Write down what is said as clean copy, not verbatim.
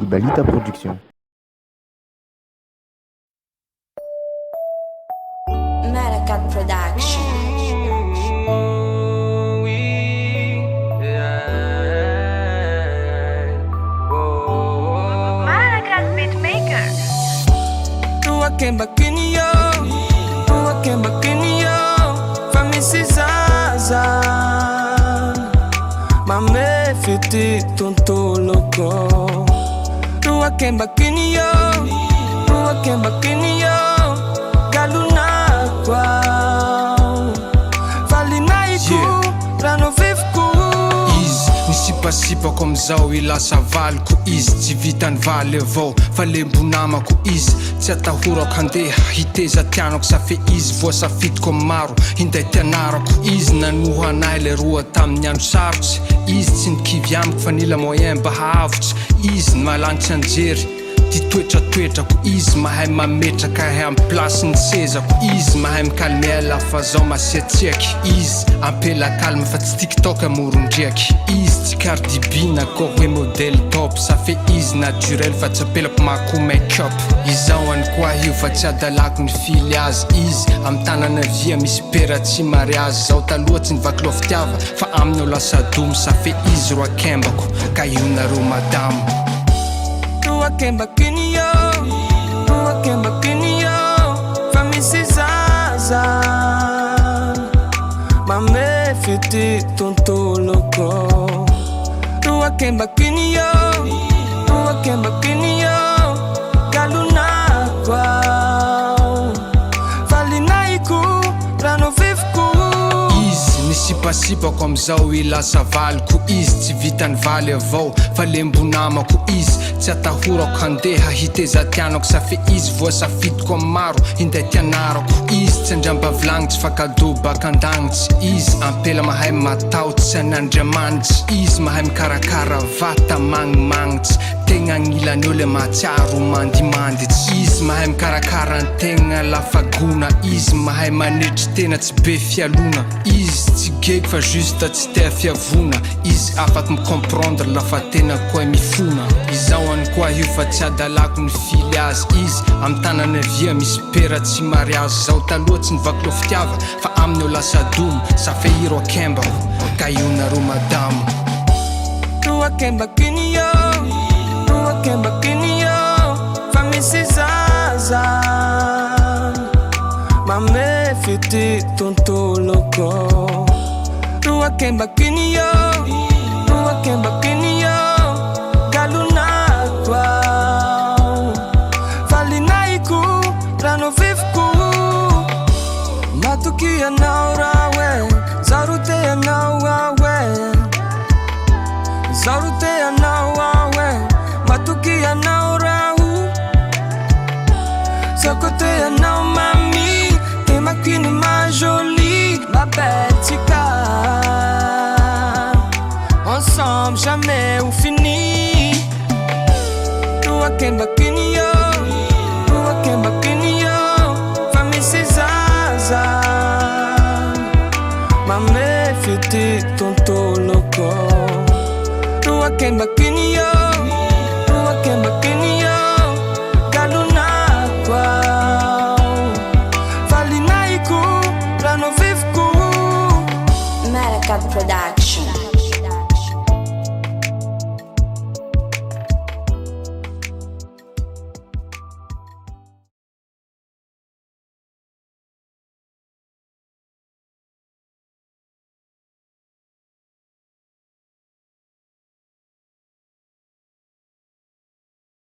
Ibalita Production. Meracat Production. Meracat Beatmaker. Tua quem baquinho, tua quem baquinho, família Zaza. Mame fiti tonto loco. Tua quem baquinho, galuna qual. Fale na iku, pra não viver com. Nisipasipa comme zao i lasa valiko izy tsy vitany valy avao fa lembonamako izy tsy atahorako handeha hiteza tianako safe izy voasafidiko maro hinday tianarako izy nanoho anahy le roa tamin'ny andro sarotsy izy tsy nikivy amiko fa nila moyen mba hahavitra izy malanitsy anjery ty toetratoetrako izy mahay mametraka ahy amy plasiny sezako izy mahay mikalme lafa zao masiatsiaky izy ampela kalme fa tsy tiktok amorondriaky izy tsy Cardi B na koa hoe modèle top safe izy naturel fa tsy apelako mako make-up izao any koa io fa tsy adalako ny fily azy izy amy tanana via misy pera tsy mariazy zao taloha tsy nivaky lo fitiava fa aminy lasa domo safe izy ro akembako ka io nareo madamo. Tua quem baquinho, família Zaza. Mame fiti tonto loco. Tua quem baquinho, galuna qual. Fale na iku, pra não viver com. Nisipasipa comme zao i lasa valiko izy tsy vitany valy avao fa lembonamako izy tsy atahorako handeha hiteza tianako safe izy voasafidiko amy maro hinday tianarako izy tsy andramba vilagnitsy fa kado baka andagnitsy izy ampela mahay matahotsy an'Andriamanitsy izy mahay mikarakara vata magnimagnitsy tegna agnilan'eo le mahatsiaro mandimanditsy izy mahay mikarakara antegna lafagona izy mahay manetry tena tsy be fialona izy tsy geko fa juste tsy tea fiavona izy afaky micomprendre lafa tena koa mifona izao any koa io fa tsy adalako ny fily azy izy amy tanana via misy pera tsy mariazy zao taloha tsy nivaky lo fitiava fa aminy eo lasa domo safe iro akembako ka io nareo madamo. Tua quem baquinho, família Zaza. Mame fiti tonto loco. Tua quem baquinho, galuna qual. Fale na iku, pra não viver com. Matukia na urawe, zarutea na uawe. Zarutea na uawe, matukia na urahu. Zakotea na mami, tem ma queen ma jolie, ma belle tika. Ensemble jamais ou fini. Tua quem baquinho, família Zaza. Mame fiti tonto loco. Tua quem baquinho, galuna qual. Fale na iku, pra não viver com. Meracat Production.